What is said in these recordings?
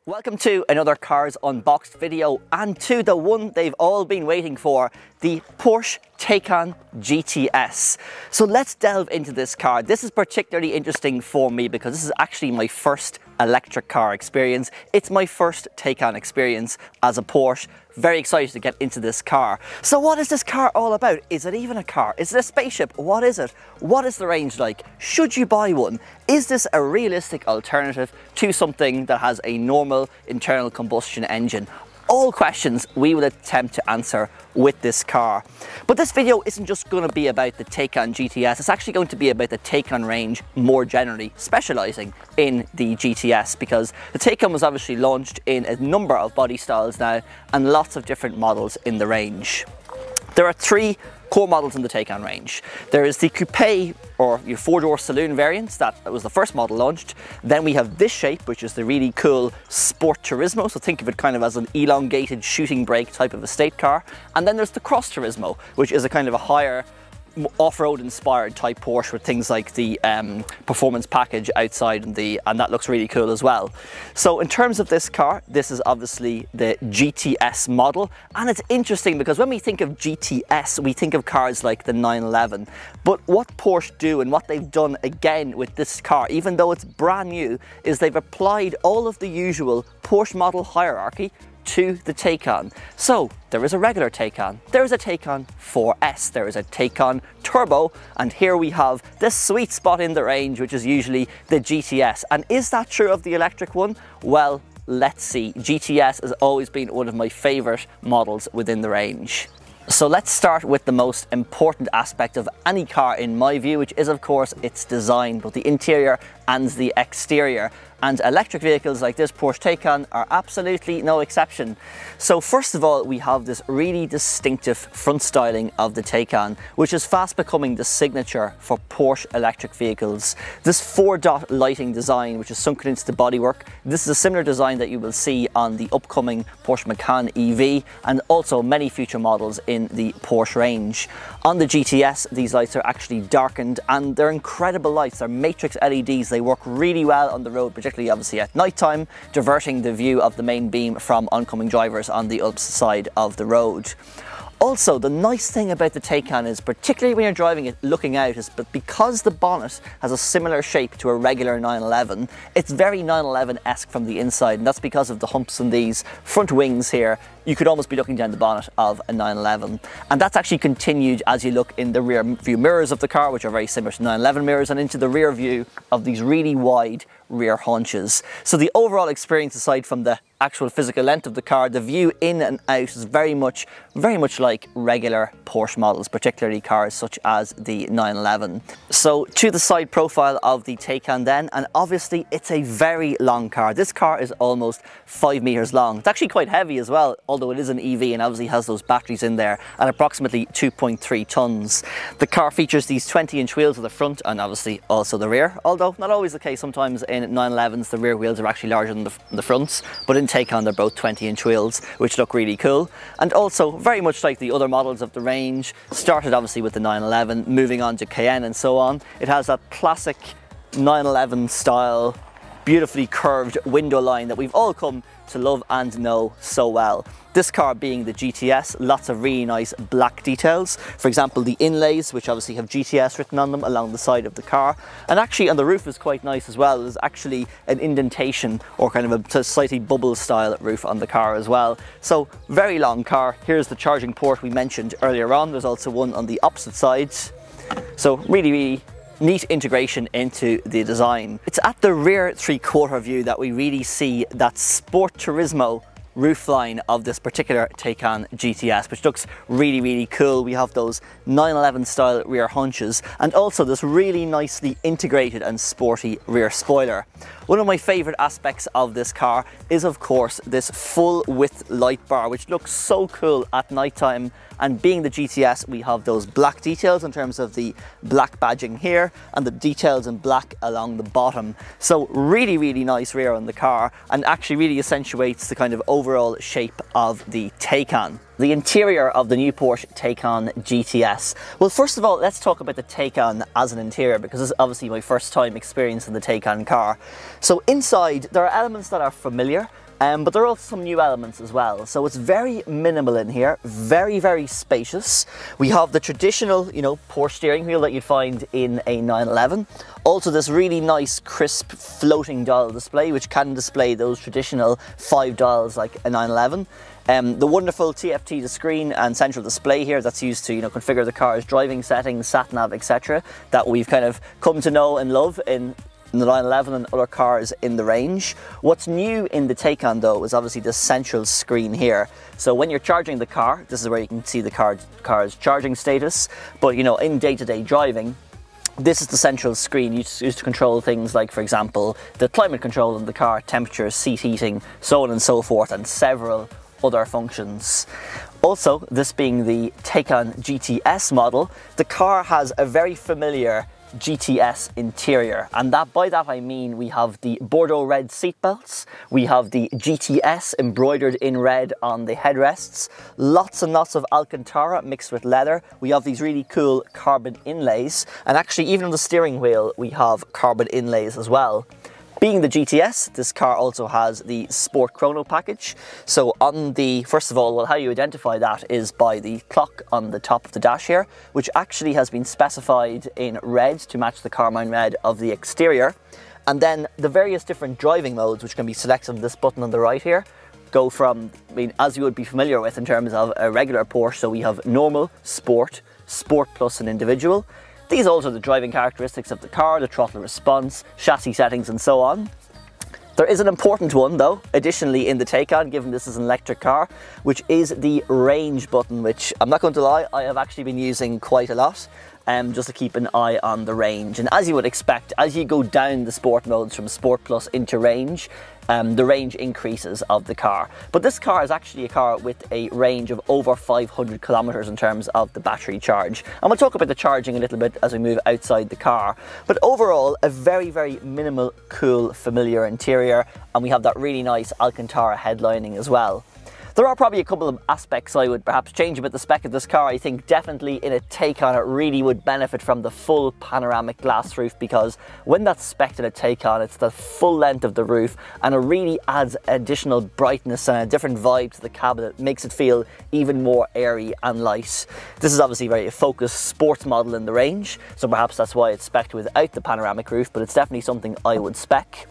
Welcome to another Cars Unboxed video, and to the one they've all been waiting for, the Porsche Taycan GTS. So let's delve into this car. This is particularly interesting for me because this is actually my first electric car experience. It's my first Taycan experience as a Porsche. Very excited to get into this car. So what is this car all about? Is it even a car? Is it a spaceship? What is it? What is the range like? Should you buy one? Is this a realistic alternative to something that has a normal internal combustion engine? All questions we will attempt to answer with this car. But this video isn't just going to be about the Taycan GTS, it's actually going to be about the Taycan range more generally, specialising in the GTS, because the Taycan was obviously launched in a number of body styles now and lots of different models in the range. There are three core models in the Taycan range. There is the coupe, or your four-door saloon variant. That was the first model launched. Then we have this shape, which is the really cool Sport Turismo, so think of it kind of as an elongated shooting brake type of estate car. And then there's the Cross Turismo, which is a kind of a higher off-road inspired type Porsche with things like the performance package outside and that looks really cool as well. So in terms of this car, this is obviously the GTS model, and it's interesting because when we think of GTS we think of cars like the 911, but what Porsche do and what they've done again with this car, even though it's brand new, is they've applied all of the usual Porsche model hierarchy to the Taycan. So there is a regular Taycan, there is a Taycan 4S, there is a Taycan Turbo, and here we have the sweet spot in the range, which is usually the GTS. And is that true of the electric one? Well, let's see. GTS has always been one of my favourite models within the range. So let's start with the most important aspect of any car in my view, which is of course its design, both the interior and the exterior. And electric vehicles like this Porsche Taycan are absolutely no exception. So first of all, we have this really distinctive front styling of the Taycan, which is fast becoming the signature for Porsche electric vehicles. This 4-dot lighting design, which is sunken into the bodywork, this is a similar design that you will see on the upcoming Porsche Macan EV and also many future models in the Porsche range. On the GTS, these lights are actually darkened and they're incredible lights. They're matrix LEDs. They work really well on the road, particularly obviously at night time, diverting the view of the main beam from oncoming drivers on the opposite side of the road. Also, the nice thing about the Taycan is, particularly when you're driving it looking out, is but because the bonnet has a similar shape to a regular 911, it's very 911-esque from the inside, and that's because of the humps on these front wings here. You could almost be looking down the bonnet of a 911. And that's actually continued as you look in the rear view mirrors of the car, which are very similar to 911 mirrors, and into the rear view of these really wide rear haunches. So the overall experience, aside from the actual physical length of the car, the view in and out is very much like regular Porsche models, particularly cars such as the 911. So to the side profile of the Taycan then, and obviously it's a very long car. This car is almost 5 meters long. It's actually quite heavy as well, although it is an EV and obviously has those batteries in there, at approximately 2.3 tons. The car features these 20-inch wheels at the front and obviously also the rear, although not always the case. Sometimes in 911s the rear wheels are actually larger than the fronts, but in Taycan they're both 20-inch wheels, which look really cool. And also very much like the other models of the range, started obviously with the 911, moving on to Cayenne and so on. It has that classic 911 style, beautifully curved window line that we've all come to love and know so well. This car being the GTS, lots of really nice black details. For example, the inlays, which obviously have GTS written on them along the side of the car. And actually on the roof is quite nice as well. There's actually an indentation or kind of a slightly bubble style roof on the car as well. So very long car. Here's the charging port we mentioned earlier on. There's also one on the opposite side. So really neat integration into the design. It's at the rear three-quarter view that we really see that Sport Turismo roofline of this particular Taycan GTS, which looks really, really cool. We have those 911 style rear hunches and also this really nicely integrated and sporty rear spoiler. One of my favorite aspects of this car is of course this full width light bar, which looks so cool at night time. And being the GTS, we have those black details in terms of the black badging here and the details in black along the bottom. So really, really nice rear on the car, and actually really accentuates the kind of overall shape of the Taycan. The interior of the new Porsche Taycan GTS. Well, first of all, let's talk about the Taycan as an interior, because this is obviously my first time experiencing the Taycan car. So inside, there are elements that are familiar, but there are also some new elements as well. So it's very minimal in here, very, very spacious. We have the traditional, you know, Porsche steering wheel that you'd find in a 911. Also this really nice, crisp, floating dial display, which can display those traditional 5 dials like a 911. The wonderful TFT screen and central display here that's used to, you know, configure the car's driving settings, sat nav, etc. that we've kind of come to know and love in the 911 and other cars in the range. What's new in the Taycan though is obviously the central screen here. So when you're charging the car, this is where you can see the car's charging status. But you know, in day-to-day driving, this is the central screen used to control things like, for example, the climate control in the car, temperature, seat heating, so on and so forth, and several other functions. Also, this being the Taycan GTS model, the car has a very familiar GTS interior, and by that I mean we have the Bordeaux red seat belts, we have the GTS embroidered in red on the headrests, lots and lots of Alcantara mixed with leather. We have these really cool carbon inlays, and actually even on the steering wheel we have carbon inlays as well. Being the GTS, this car also has the Sport Chrono package. So on the, first of all, well, how you identify that is by the clock on the top of the dash here, which actually has been specified in red to match the Carmine red of the exterior. And then the various different driving modes, which can be selected on this button on the right here, go from, I mean, as you would be familiar with in terms of a regular Porsche. So we have normal, sport, sport plus and individual. These are also the driving characteristics of the car, the throttle response, chassis settings and so on. There is an important one though, additionally in the Taycan, given this is an electric car, which is the range button, which I'm not going to lie, I have actually been using quite a lot. Just to keep an eye on the range. And as you would expect, as you go down the sport modes from Sport Plus into range, the range increases of the car. But this car is actually a car with a range of over 500 kilometers in terms of the battery charge. And we'll talk about the charging a little bit as we move outside the car. But overall, a very, very minimal, cool, familiar interior. And we have that really nice Alcantara headlining as well. There are probably a couple of aspects I would perhaps change about the spec of this car. I think definitely in a Taycan it really would benefit from the full panoramic glass roof, because when that's spec'd in a Taycan, it's the full length of the roof and it really adds additional brightness and a different vibe to the cabin. It makes it feel even more airy and light. This is obviously very a focused sports model in the range, so perhaps that's why it's spec'd without the panoramic roof, but it's definitely something I would spec.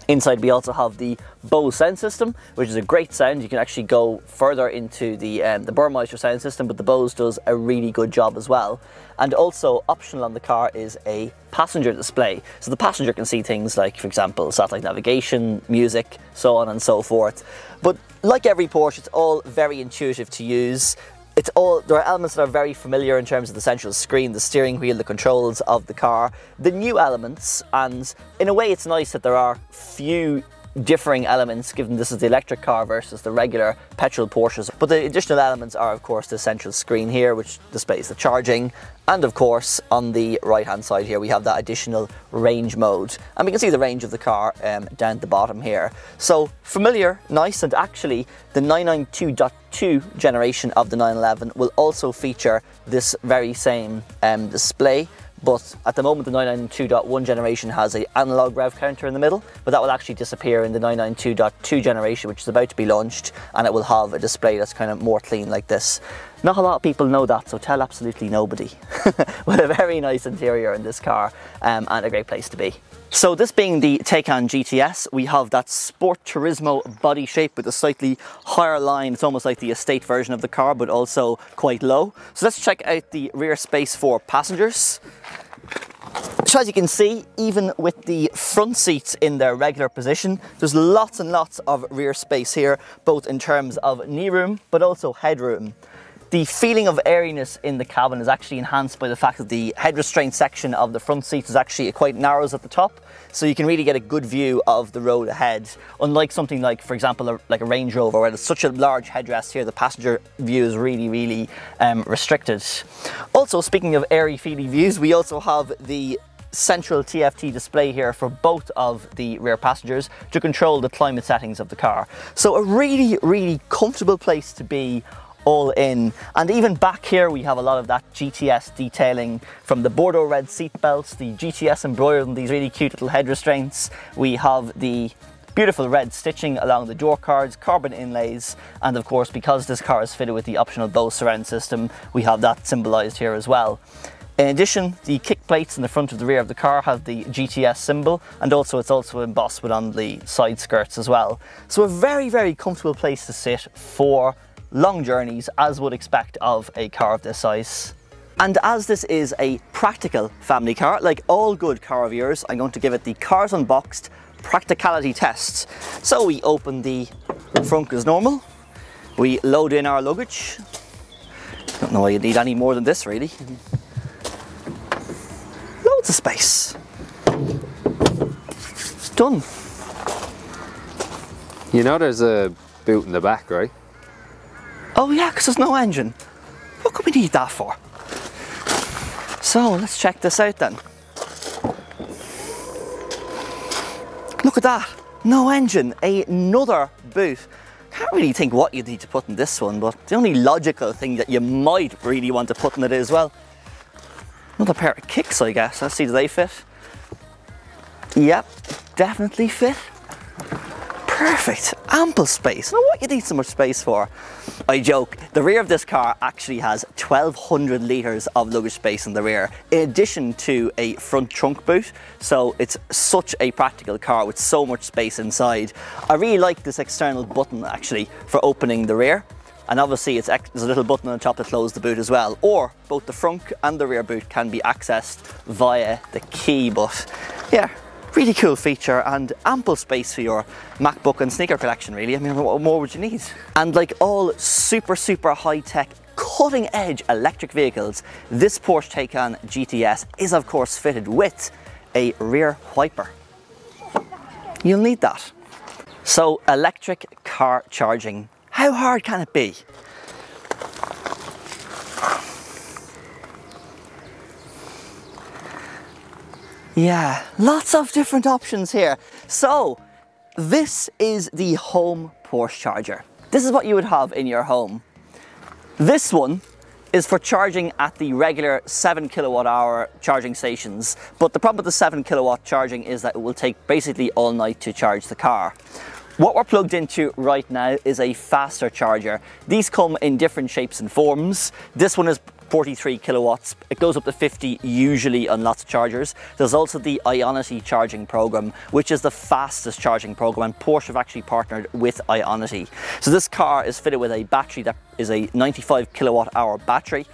Inside we also have the Bose sound system, which is a great sound. You can actually go further into the Burmeister sound system, but the Bose does a really good job as well. And also optional on the car is a passenger display. So the passenger can see things like, for example, satellite navigation, music, so on and so forth. But like every Porsche, it's all very intuitive to use. There are elements that are very familiar in terms of the central screen, the steering wheel, the controls of the car, the new elements, and in a way it's nice that there are few differing elements given this is the electric car versus the regular petrol Porsches. But the additional elements are of course the central screen here, which displays the charging, and of course on the right hand side here we have that additional range mode, and we can see the range of the car down at the bottom here. So familiar, nice, and actually the 992.2 generation of the 911 will also feature this very same display. But at the moment the 992.1 generation has an analog rev counter in the middle, but that will actually disappear in the 992.2 generation, which is about to be launched, and it will have a display that's kind of more clean like this. Not a lot of people know that, so tell absolutely nobody. With a very nice interior in this car, and a great place to be. So this being the Taycan GTS, we have that Sport Turismo body shape with a slightly higher line. It's almost like the estate version of the car, but also quite low. So let's check out the rear space for passengers. So as you can see, even with the front seats in their regular position, there's lots and lots of rear space here, both in terms of knee room, but also headroom. The feeling of airiness in the cabin is actually enhanced by the fact that the head restraint section of the front seats is actually quite narrows at the top, so you can really get a good view of the road ahead. Unlike something like, for example, like a Range Rover, where there's such a large headrest here, the passenger view is really restricted. Also, speaking of airy, feely views, we also have the central TFT display here for both of the rear passengers to control the climate settings of the car. So a really comfortable place to be all in. And even back here we have a lot of that GTS detailing, from the Bordeaux red seat belts, the GTS embroidered on these really cute little head restraints. We have the beautiful red stitching along the door cards, carbon inlays, and of course, because this car is fitted with the optional Bose surround system, we have that symbolised here as well. In addition, the kick plates in the front of the rear of the car have the GTS symbol, and also it's also embossed on the side skirts as well. So a very comfortable place to sit for long journeys, as would expect of a car of this size. And as this is a practical family car, like all good car reviewers, I'm going to give it the Cars Unboxed practicality test. So we open the front as normal, we load in our luggage. Don't know why you need any more than this really. Loads of space. Done. You know there's a boot in the back, right? Oh yeah, because there's no engine. What could we need that for? So let's check this out then. Look at that, no engine, another boot. Can't really think what you need to put in this one, but the only logical thing that you might really want to put in it is, well, another pair of kicks, I guess. Let's see, do they fit? Yep, definitely fit. Perfect, ample space. Now what you need so much space for? I joke, the rear of this car actually has 1200 litres of luggage space in the rear, in addition to a front trunk boot, so it's such a practical car with so much space inside. I really like this external button actually for opening the rear, and obviously there's a little button on the top to close the boot as well, or both the front and the rear boot can be accessed via the key, but yeah. Really cool feature and ample space for your MacBook and sneaker collection really. I mean, what more would you need? And like all super high-tech, cutting-edge electric vehicles, this Porsche Taycan GTS is of course fitted with a rear wiper. You'll need that. So electric car charging, how hard can it be? Yeah, lots of different options here. So this is the home Porsche charger. This is what you would have in your home. This one is for charging at the regular 7 kilowatt hour charging stations. But the problem with the 7 kilowatt charging is that it will take basically all night to charge the car. What we're plugged into right now is a faster charger. These come in different shapes and forms. This one is 43 kilowatts. It goes up to 50 usually on lots of chargers. There's also the Ionity charging program, which is the fastest charging program, and Porsche have actually partnered with Ionity. So this car is fitted with a battery that is a 95 kilowatt hour battery,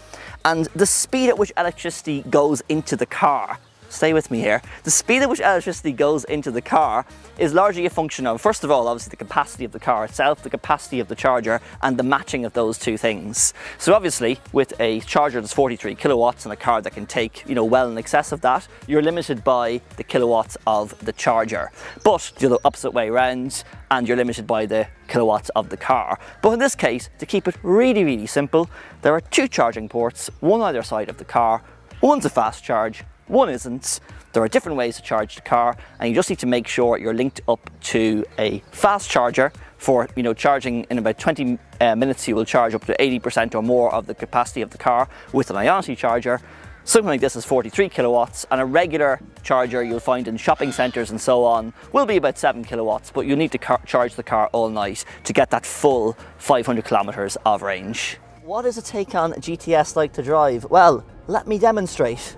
and the speed at which electricity goes into the car, stay with me here, the speed at which electricity goes into the car is largely a function of, first of all, obviously the capacity of the car itself, the capacity of the charger, and the matching of those two things. So obviously, with a charger that's 43 kilowatts and a car that can take, you know, well in excess of that, you're limited by the kilowatts of the charger. But the opposite way around, and you're limited by the kilowatts of the car. But in this case, to keep it really simple, there are two charging ports, one either side of the car. One's a fast charge, one isn't. There are different ways to charge the car, and you just need to make sure you're linked up to a fast charger for, you know, charging in about 20 minutes. You will charge up to 80% or more of the capacity of the car. With an Ionity charger, something like this is 43 kilowatts, and a regular charger you'll find in shopping centres and so on will be about 7 kilowatts, but you'll need to charge the car all night to get that full 500 kilometres of range. What is a Taycan GTS like to drive? Well, let me demonstrate.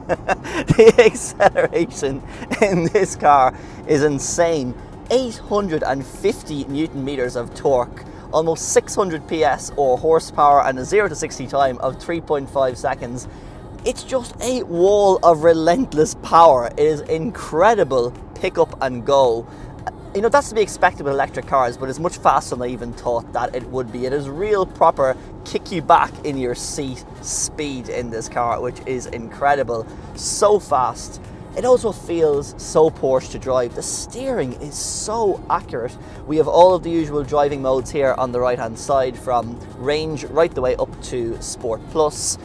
The acceleration in this car is insane. 850 newton meters of torque, almost 600 PS or horsepower, and a 0 to 60 time of 3.5 seconds. it's just a wall of relentless power. It is incredible pick up and go. You know, that's to be expected with electric cars, but it's much faster than I even thought that it would be. It is real proper kick you back in your seat speed in this car, which is incredible. So fast. It also feels so Porsche to drive. The steering is so accurate. We have all of the usual driving modes here on the right hand side, from range right the way up to Sport Plus.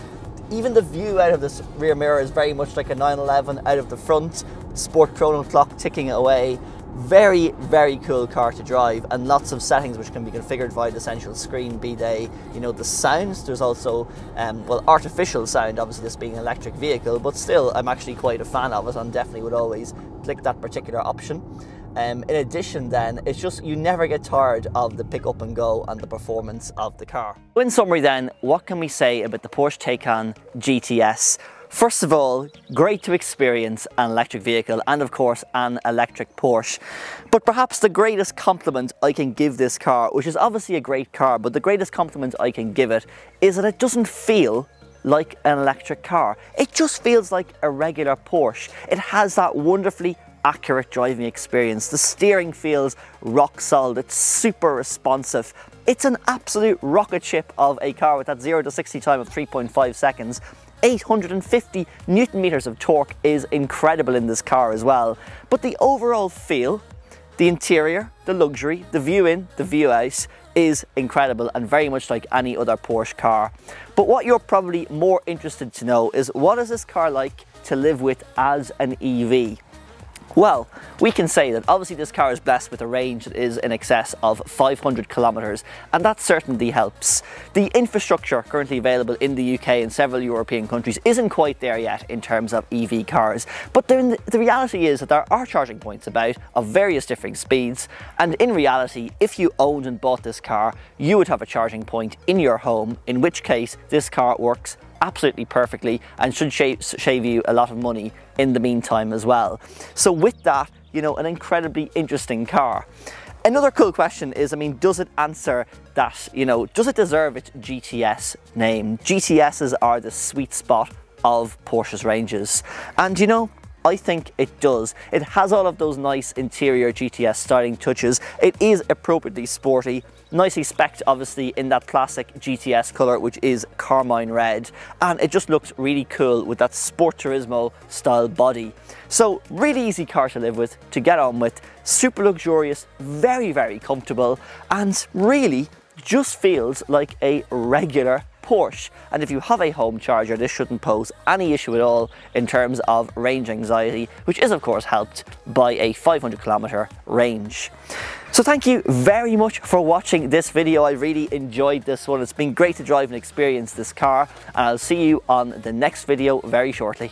Even the view out of this rear mirror is very much like a 911 out of the front. Sport chrono clock ticking away. Very, very cool car to drive, and lots of settings which can be configured via the central screen, be they, you know, the sounds. There's also, well, artificial sound, obviously this being an electric vehicle, but still I'm actually quite a fan of it and definitely would always click that particular option. In addition then, it's just, you never get tired of the pick up and go and the performance of the car. In summary then, what can we say about the Porsche Taycan GTS? First of all, great to experience an electric vehicle and of course an electric Porsche. But perhaps the greatest compliment I can give this car, which is obviously a great car, but the greatest compliment I can give it is that it doesn't feel like an electric car. It just feels like a regular Porsche. It has that wonderfully accurate driving experience. The steering feels rock solid, it's super responsive. It's an absolute rocket ship of a car with that 0 to 60 time of 3.5 seconds. 850 Newton meters of torque is incredible in this car as well. But the overall feel, the interior, the luxury, the view in, the view out is incredible and very much like any other Porsche car. But what you're probably more interested to know is, what is this car like to live with as an EV? Well, we can say that obviously this car is blessed with a range that is in excess of 500 kilometers, and that certainly helps. The infrastructure currently available in the UK and several European countries isn't quite there yet in terms of EV cars, but the reality is that there are charging points about of various different speeds, and in reality, if you owned and bought this car, you would have a charging point in your home, in which case this car works absolutely perfectly and should save you a lot of money in the meantime as well. So with that, you know, an incredibly interesting car. Another cool question is, I mean, does it answer that, you know, does it deserve its GTS name? GTSs are the sweet spot of Porsche's ranges. And you know, I think it does. It has all of those nice interior GTS styling touches. It is appropriately sporty, nicely specced obviously in that classic GTS colour, which is carmine red, and it just looks really cool with that Sport Turismo style body. So really easy car to live with, to get on with, super luxurious, very, very comfortable, and really just feels like a regular Porsche. And if you have a home charger, this shouldn't pose any issue at all in terms of range anxiety, which is of course helped by a 500 kilometer range. So thank you very much for watching this video. I really enjoyed this one. It's been great to drive and experience this car, and I'll see you on the next video very shortly.